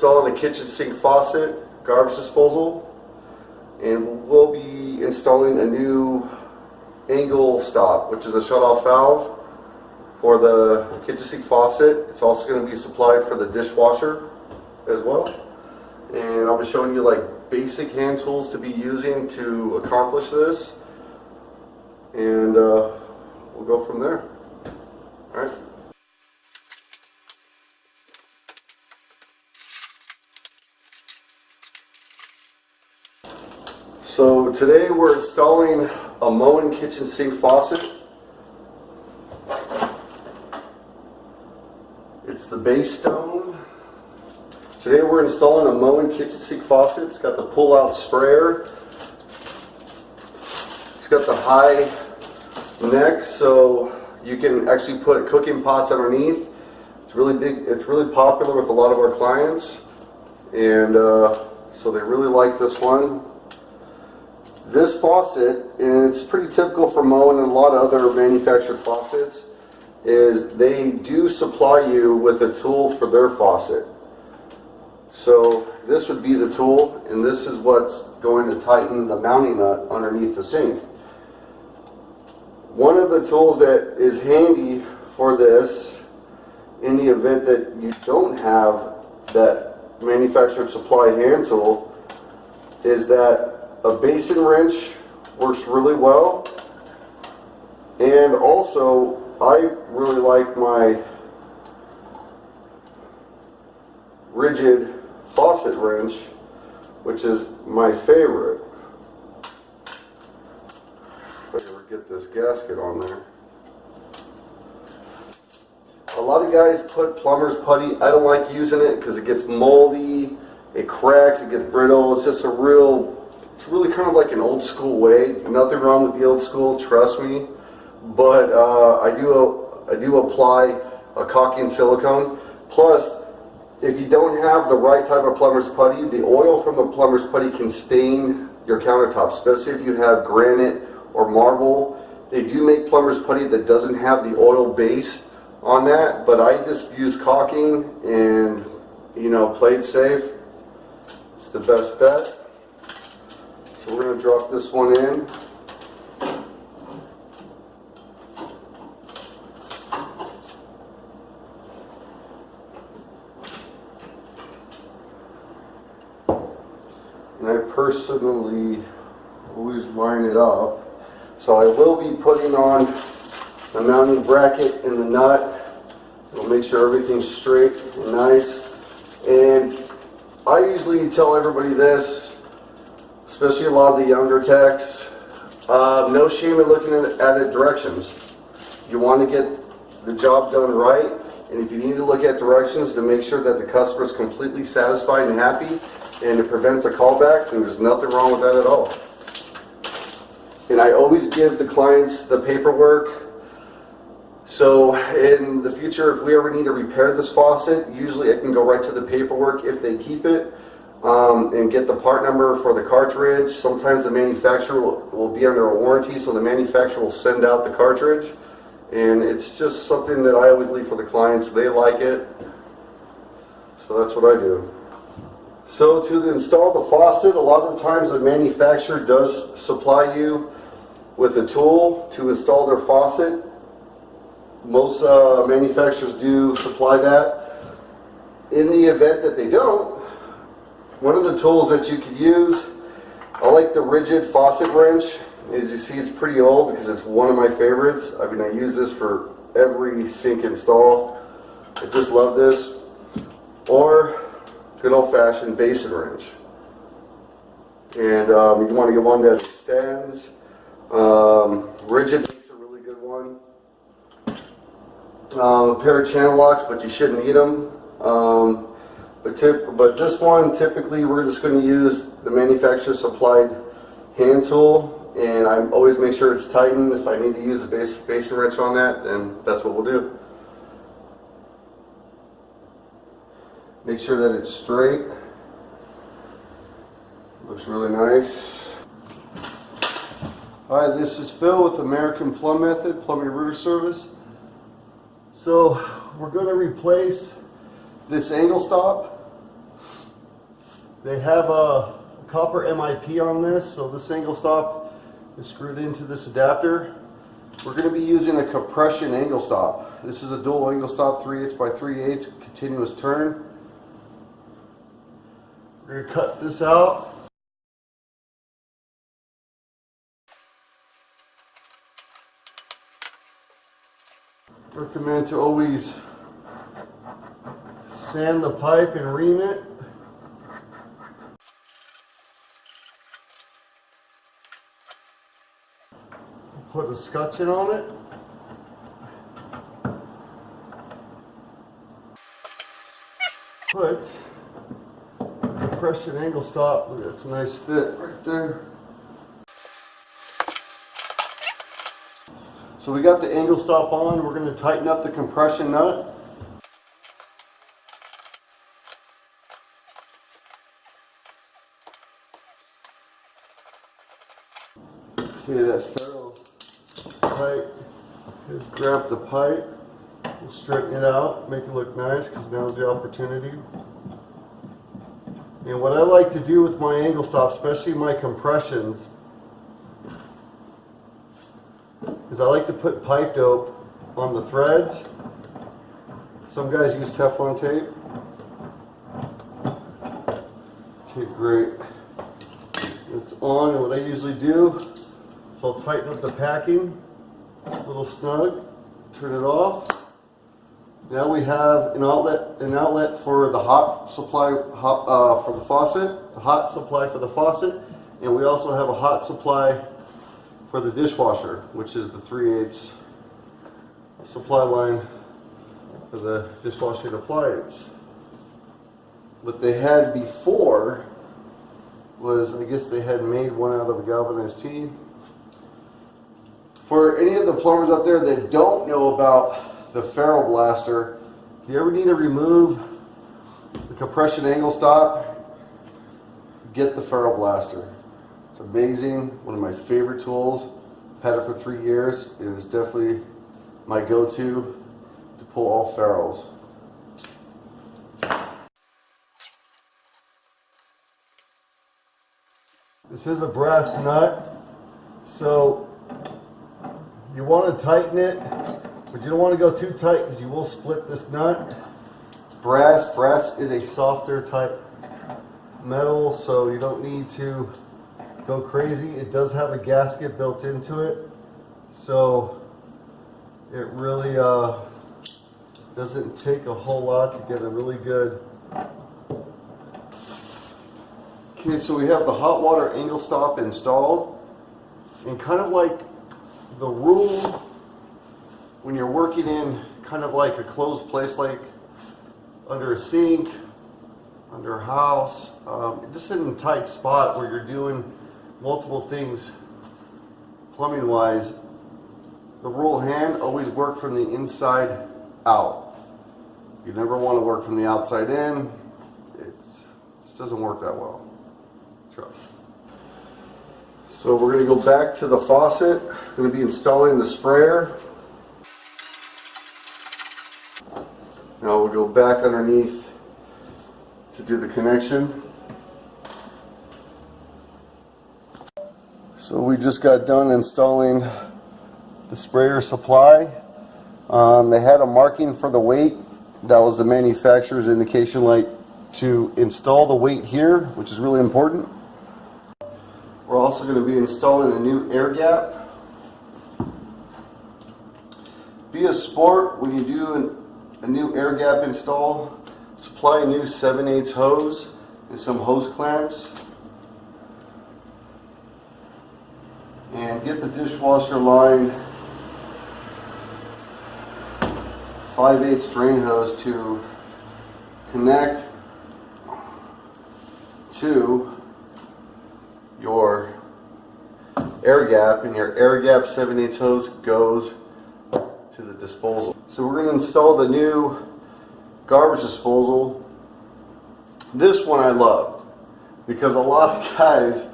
installing a kitchen sink faucet, garbage disposal, and we'll be installing a new angle stop, which is a shut-off valve for the kitchen sink faucet. It's also going to be supplied for the dishwasher as well. And I'll be showing you like basic hand tools to be using to accomplish this. And we'll go from there. All right. So today we're installing a Moen kitchen sink faucet. It's the base stone. Today we're installing a Moen kitchen sink faucet. It's got the pull-out sprayer. It's got the high neck, so you can actually put cooking pots underneath. It's really big. It's really popular with a lot of our clients, and so they really like this one. This faucet, and it's pretty typical for Moen and a lot of other manufactured faucets, is they do supply you with a tool for their faucet. So this would be the tool, and this is what's going to tighten the mounting nut underneath the sink. One of the tools that is handy for this, in the event that you don't have that manufactured supply hand tool, is that a basin wrench works really well. And also, I really like my rigid faucet wrench, which is my favorite. If I ever get this gasket on there. A lot of guys put plumber's putty. I don't like using it because it gets moldy, it cracks, it gets brittle. It's just it's really kind of like an old school way. Nothing wrong with the old school, trust me. But I do apply a caulking silicone. Plus, if you don't have the right type of plumber's putty, the oil from the plumber's putty can stain your countertop, especially if you have granite or marble. They do make plumber's putty that doesn't have the oil base on that, but I just use caulking and, you know, play it safe. It's the best bet. So we're going to drop this one in. And I personally always line it up. So I will be putting on the mounting bracket and the nut. It'll make sure everything's straight and nice. And I usually tell everybody this, especially a lot of the younger techs, no shame in looking at it directions. You want to get the job done right, and if you need to look at directions to make sure that the customer is completely satisfied and happy, and it prevents a callback, then there's nothing wrong with that at all. And I always give the clients the paperwork. So in the future, if we ever need to repair this faucet, usually it can go right to the paperwork if they keep it, and get the part number for the cartridge. Sometimes the manufacturer will be under a warranty, so the manufacturer will send out the cartridge. And it's just something that I always leave for the clients. They like it, so that's what I do. So to install the faucet, a lot of the times the manufacturer does supply you with a tool to install their faucet. Most manufacturers do supply that. In the event that they don't, one of the tools that you could use, I like the rigid faucet wrench. As you see, it's pretty old because it's one of my favorites. I mean, I use this for every sink install. I just love this. Or good old-fashioned basin wrench. And you want to get one that extends. Rigid is a really good one. A pair of channel locks, but you shouldn't need them. But this one, typically, we're just going to use the manufacturer supplied hand tool, and I always make sure it's tightened. If I need to use a basin wrench on that, then that's what we'll do. Make sure that it's straight. Looks really nice. Hi, this is Phil with American Plumb Method, Plumbing Router Service. So we're going to replace this angle stop. They have a copper MIP on this, so this angle stop is screwed into this adapter. We're going to be using a compression angle stop. This is a dual angle stop, 3/8 by 3/8, continuous turn. We're going to cut this out. Recommend to always sand the pipe and ream it. Put a scutcheon on it. Put a compression angle stop. That's a nice fit right there. So we got the angle stop on. We're going to tighten up the compression nut. Okay, that ferrule tight. Just grab the pipe, we'll straighten it out, make it look nice, because now's the opportunity. And what I like to do with my angle stop, especially my compressions, is I like to put pipe dope on the threads. Some guys use Teflon tape. Okay, great. It's on, and what I usually do is I'll tighten up the packing, a little snug, turn it off. Now we have an outlet for the hot supply for the faucet, the hot supply for the faucet, and we also have a hot supply for the dishwasher, which is the 3/8 supply line for the dishwashing appliance. What they had before was, I guess they had made one out of a galvanized tee. For any of the plumbers out there that don't know about the ferrule blaster, if you ever need to remove the compression angle stop, get the ferrule blaster. It's amazing, one of my favorite tools. I've had it for 3 years. It is definitely my go-to to pull all ferrules. This is a brass nut, so you want to tighten it, but you don't want to go too tight because you will split this nut. It's brass. Brass is a softer type metal, so you don't need to go crazy. It does have a gasket built into it, so it really doesn't take a whole lot to get a really good. Okay, so we have the hot water angle stop installed, and kind of like the rule when you're working in kind of like a closed place, like under a sink, under a house, just in a tight spot where you're doing multiple things plumbing wise, the rule of hand, always work from the inside out. You never want to work from the outside in. It just doesn't work that well. Trust. So we're going to go back to the faucet. We're going to be installing the sprayer. Now we'll go back underneath to do the connection. So we just got done installing the sprayer supply. They had a marking for the weight. That was the manufacturer's indication light to install the weight here, which is really important. We're also going to be installing a new air gap. Be a sport when you do a new air gap install. Supply a new 7/8 hose and some hose clamps. And get the dishwasher line 5/8 drain hose to connect to your air gap, and your air gap 7/8 hose goes to the disposal. So we're going to install the new garbage disposal. This one I love because a lot of guys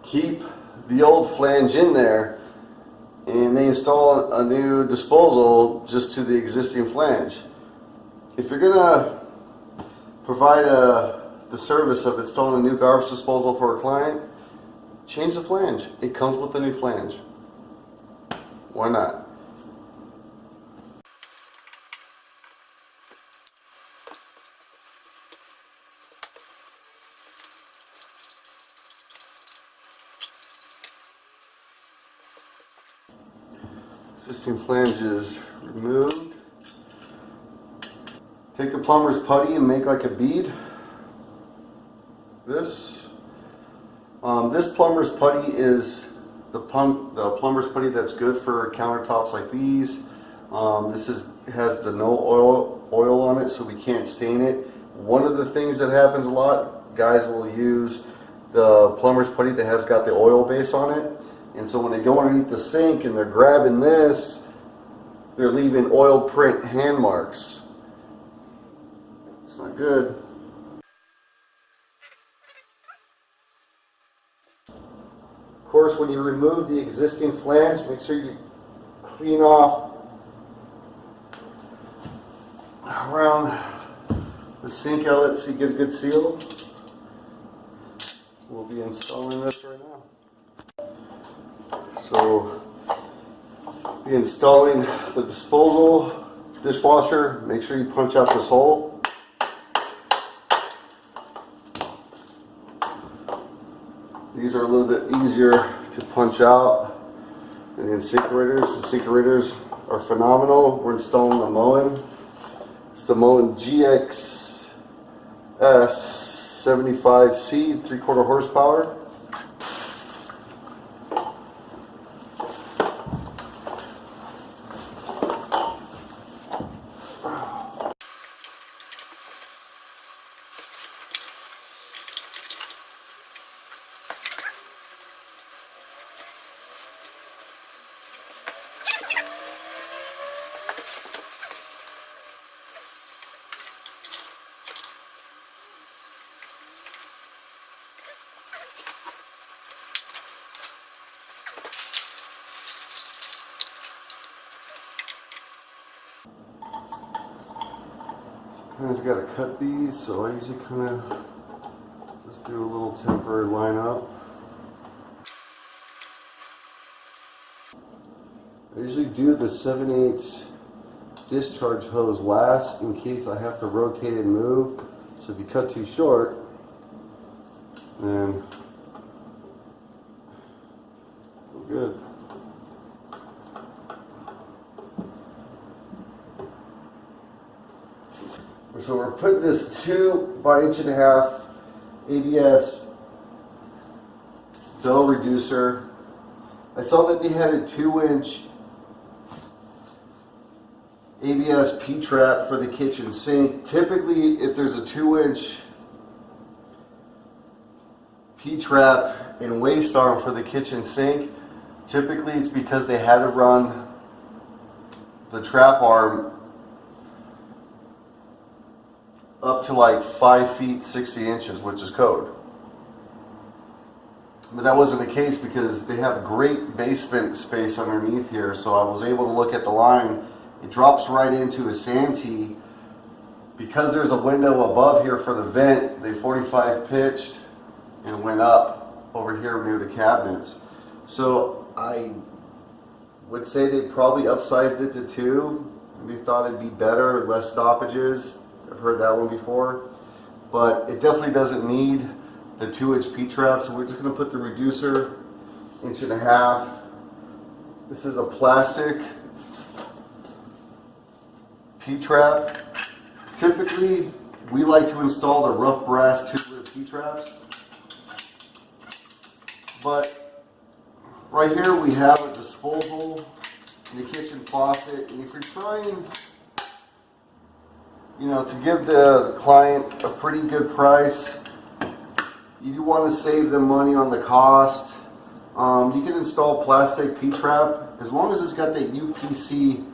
keep the old flange in there and they install a new disposal just to the existing flange. If you're going to provide a the service of installing a new garbage disposal for a client, change the flange. It comes with a new flange. Why not? Existing flange is removed. Take the plumber's putty and make like a bead. This plumber's putty is the plumber's putty that's good for countertops like these. Has the no oil on it, so we can't stain it. One of the things that happens a lot, guys will use the plumber's putty that has got the oil base on it, and so when they go underneath the sink and they're grabbing this, they're leaving oil print hand marks. It's not good. Of course, when you remove the existing flange, make sure you clean off around the sink outlet so you get a good seal. We'll be installing this right now. So, be installing the disposal dishwasher. Make sure you punch out this hole. These are a little bit easier to punch out than the incinerators. Incinerators are phenomenal. We're installing the Moen. It's the Moen GX S75C 3/4 horsepower. Sometimes you gotta cut these, so I usually kind of just do a little temporary line up. I usually do the 7/8 discharge hose last in case I have to rotate and move. So if you cut too short, then we're good. So we're putting this 2 by 1.5 ABS bell reducer. I saw that they had a 2-inch ABS P-trap for the kitchen sink. Typically, if there's a 2-inch P-trap and waste arm for the kitchen sink, typically it's because they had to run the trap arm up to like 5 feet 60 inches, which is code. But that wasn't the case because they have great basement space underneath here, so I was able to look at the line. It drops right into a santee. Because there's a window above here for the vent, they 45 pitched and went up over here near the cabinets. So I would say they probably upsized it to 2. They thought it'd be better, less stoppages. I've heard that one before, but it definitely doesn't need the 2-inch P-trap, so we're just going to put the reducer 1.5 inches. This is a plastic P-trap. Typically, we like to install the rough brass tubular P-traps, but right here we have a disposal in the kitchen faucet, and if you're trying to give the client a pretty good price, you want to save them money on the cost. You can install plastic P-trap as long as it's got that UPC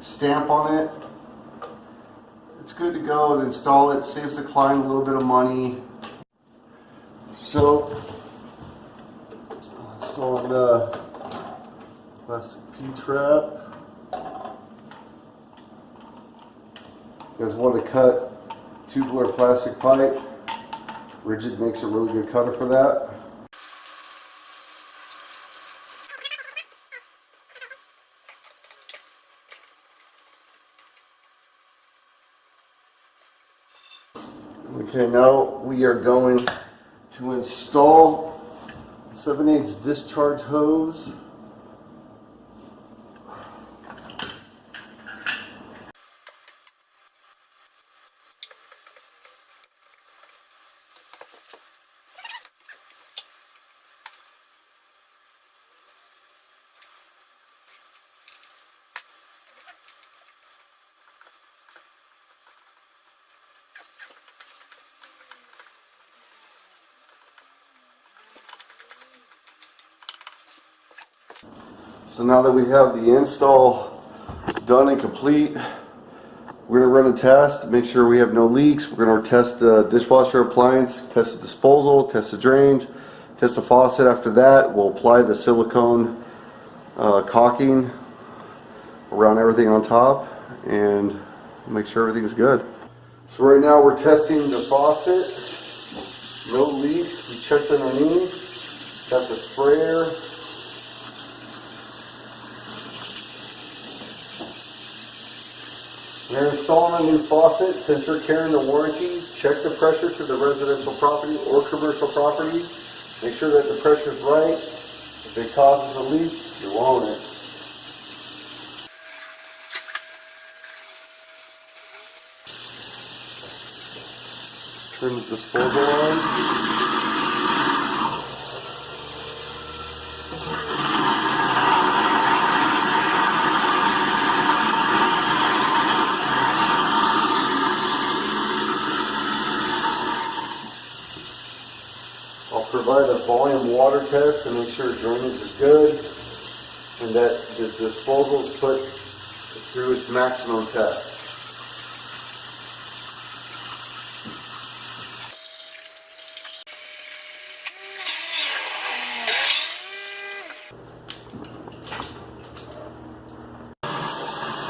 stamp on it. It's good to go and install it. Saves the client a little bit of money. So install the plastic P-trap. You guys want to cut tubular plastic pipe. Rigid makes a really good cutter for that. Okay, now we are going to install 7/8 discharge hose. So now that we have the install done and complete, we're going to run a test, make sure we have no leaks. We're going to test the dishwasher appliance, test the disposal, test the drains, test the faucet. After that, we'll apply the silicone caulking around everything on top and make sure everything's good. So right now we're testing the faucet. No leaks. We checked underneath. Got the sprayer. We're installing a new faucet. Since you're carrying the warranty, check the pressure to the residential property or commercial property. Make sure that the pressure is right. If it causes a leak, you own it. Turn the disposal on. I'll provide a volume water test to make sure drainage is good and that the disposal is put through its maximum test.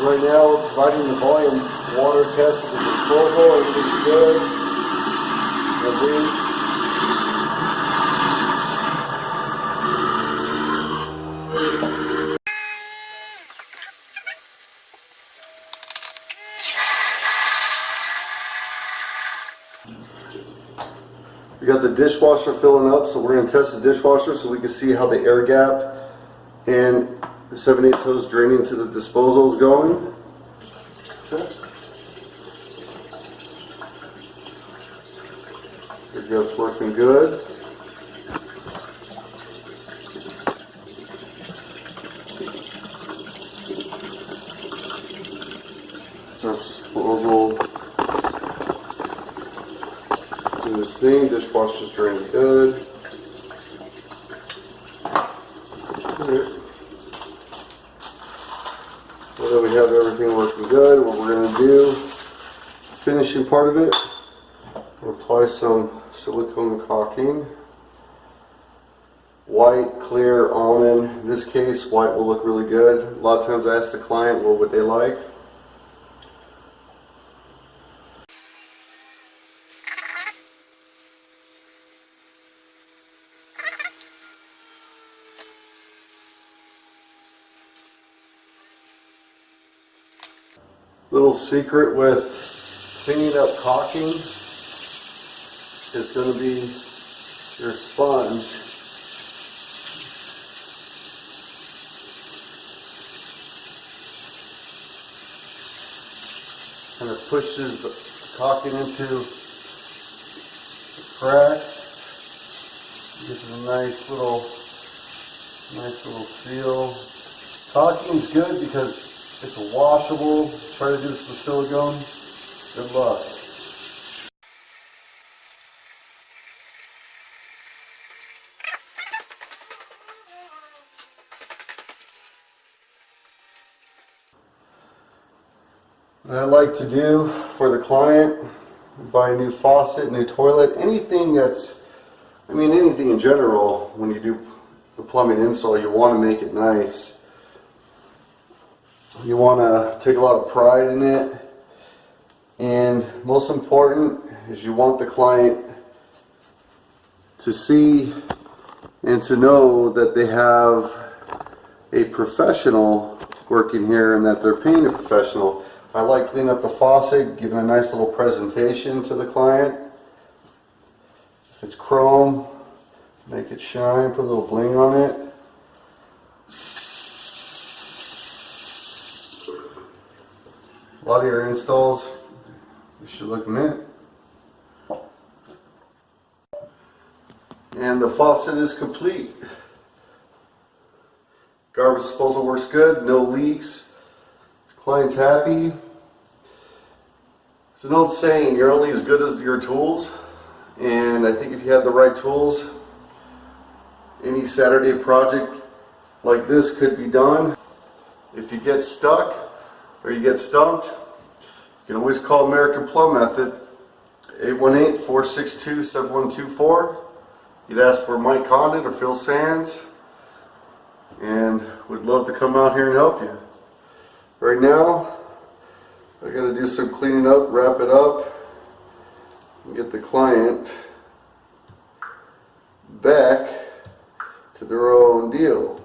Right now we're providing the volume water test with the disposal. Everything's good. No leaks. We got the dishwasher filling up, so we're going to test the dishwasher so we can see how the air gap and the 7/8 hose draining to the disposal is going. Okay. Air gap's working good. Disposal. Do this thing. Dishwasher's draining good. Okay. Now that we have everything working good, what we're going to do, finishing part of it, we'll apply some silicone caulking. White, clear, almond. In this case, white will look really good. A lot of times I ask the client what would they like. Little secret with cleaning up caulking is going to be your sponge. Kind of pushes the caulking into the cracks. Gives it a nice little seal. Caulking is good because it's washable. Try to do this with silicone. Good luck. What I like to do for the client, buy a new faucet, new toilet, anything that's, anything in general, when you do the plumbing install, you want to make it nice. You want to take a lot of pride in it, and most important is you want the client to see and to know that they have a professional working here and that they're paying a professional. I like cleaning up the faucet, giving a nice little presentation to the client. If it's chrome, make it shine, put a little bling on it. A lot of your installs, you should look mint. And the faucet is complete. Garbage disposal works good, no leaks. Client's happy. There's an old saying, you're only as good as your tools. And I think if you have the right tools, any Saturday project like this could be done. If you get stuck or you get stumped, you can always call American Plum Method, 818-462-7124. You'd ask for Mike Condon or Phil Sands, and we'd love to come out here and help you. Right now, I gotta do some cleaning up, wrap it up, and get the client back to their own deal.